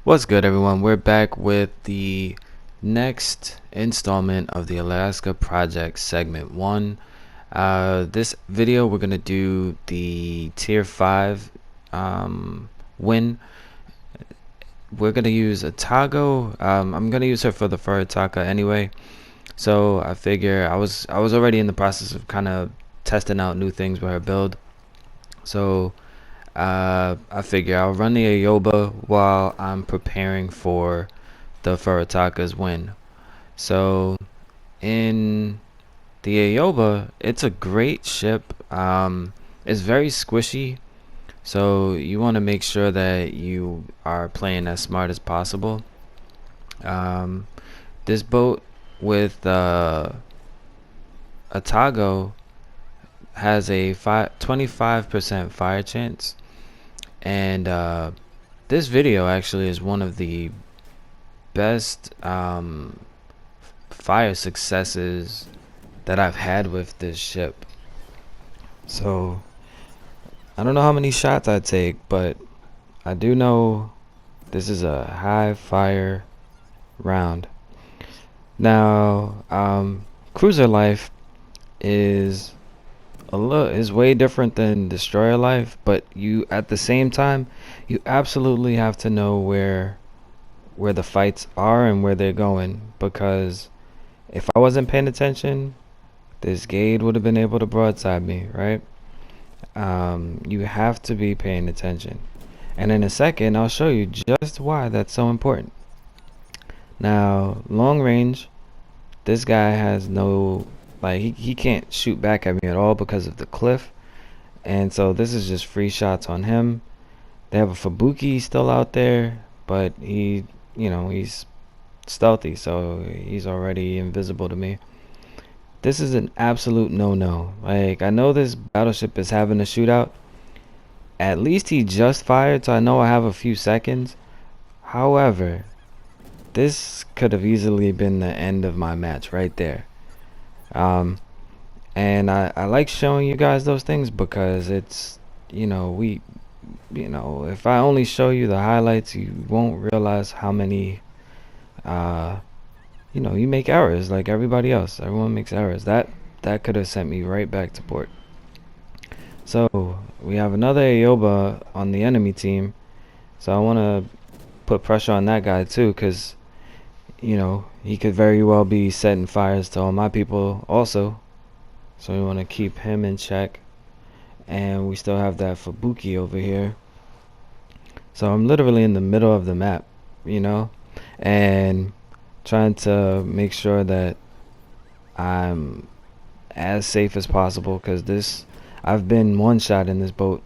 What's good, everyone? We're back with the next installment of the Alaska Project Segment 1. This video, we're going to do the Tier 5 win. We're going to use Atago. I'm going to use her for the Furitaka anyway. So I figure I was already in the process of kind of testing out new things with her build. So I figure I'll run the Ayoba while I'm preparing for the Furitaka's win. So in the Ayoba, it's a great ship. It's very squishy, so you want to make sure that you are playing as smart as possible. Um, this boat with Atago has a 25% fire chance, and this video actually is one of the best fire successes that I've had with this ship. So I don't know how many shots I take, but I do know this is a high fire round. Now cruiser life is is way different than destroyer life, but you at the same time you absolutely have to know where the fights are and where they're going, because if I wasn't paying attention, this Gade would have been able to broadside me, right? You have to be paying attention, and in a second I'll show you just why that's so important. Now long range, this guy has no, like, he can't shoot back at me at all because of the cliff, and so this is just free shots on him. They have a Fubuki still out there, but he's stealthy, so he's already invisible to me. This is an absolute no-no. Like, I know this battleship is having a shootout. At least he just fired, so I know I have a few seconds. However, this could have easily been the end of my match right there. And I like showing you guys those things because it's, if I only show you the highlights, you won't realize how many you make errors like everybody else. Everyone makes errors. That could have sent me right back to port. So we have another Ayoba on the enemy team, so I want to put pressure on that guy too, because he could very well be setting fires to all my people also, so we want to keep him in check. And we still have that Fubuki over here, so I'm literally in the middle of the map, and trying to make sure that I'm as safe as possible, because I've been one shot in this boat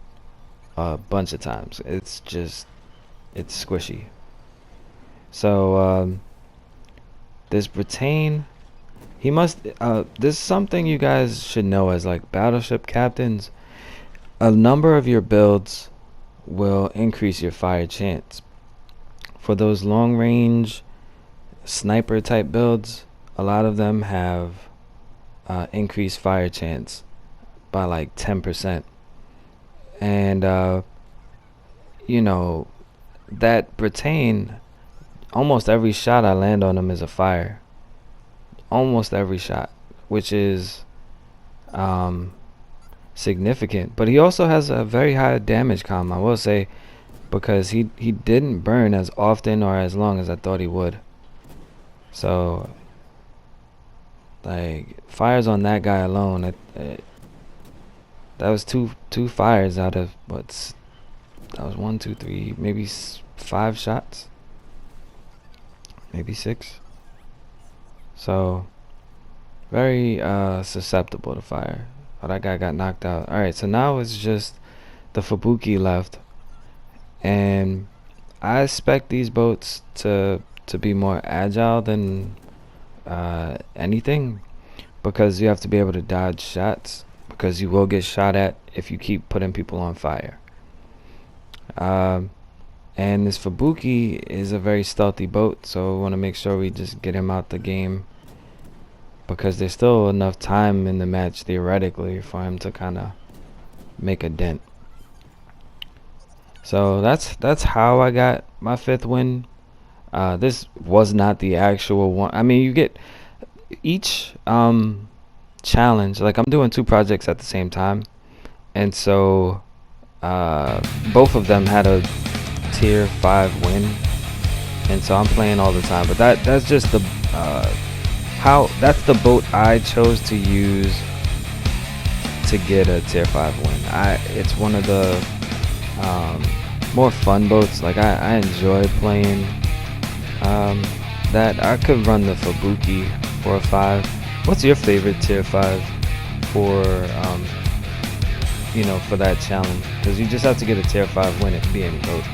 a bunch of times. It's squishy. So this Britain, he must this is something you guys should know as like battleship captains. A number of your builds will increase your fire chance. For those long range sniper type builds, a lot of them have increased fire chance by like 10%. And that Britain, almost every shot I land on him is a fire. Almost every shot, which is significant. But he also has a very high damage comm, I will say, because he didn't burn as often or as long as I thought he would. So like fires on that guy alone, that was two fires out of that was 1 2 3 maybe 5 shots, maybe 6. So very susceptible to fire. Oh, that guy got knocked out. Alright, so now it's just the Fubuki left, and I expect these boats to be more agile than anything, because you have to be able to dodge shots, because you will get shot at if you keep putting people on fire. And this Fubuki is a very stealthy boat, so we want to make sure we just get him out the game, because there's still enough time in the match theoretically for him to kind of make a dent. So that's how I got my 5th win This was not the actual one. I mean, you get each challenge. Like I'm doing two projects at the same time, and so both of them had a tier 5 win, and so I'm playing all the time. But that's just the how that's the boat I chose to use to get a tier 5 win. It's one of the more fun boats. Like I enjoy playing that. I could run the Fubuki for a 5. What's your favorite tier 5 for for that challenge? Because you just have to get a tier 5 win. It can be any boat.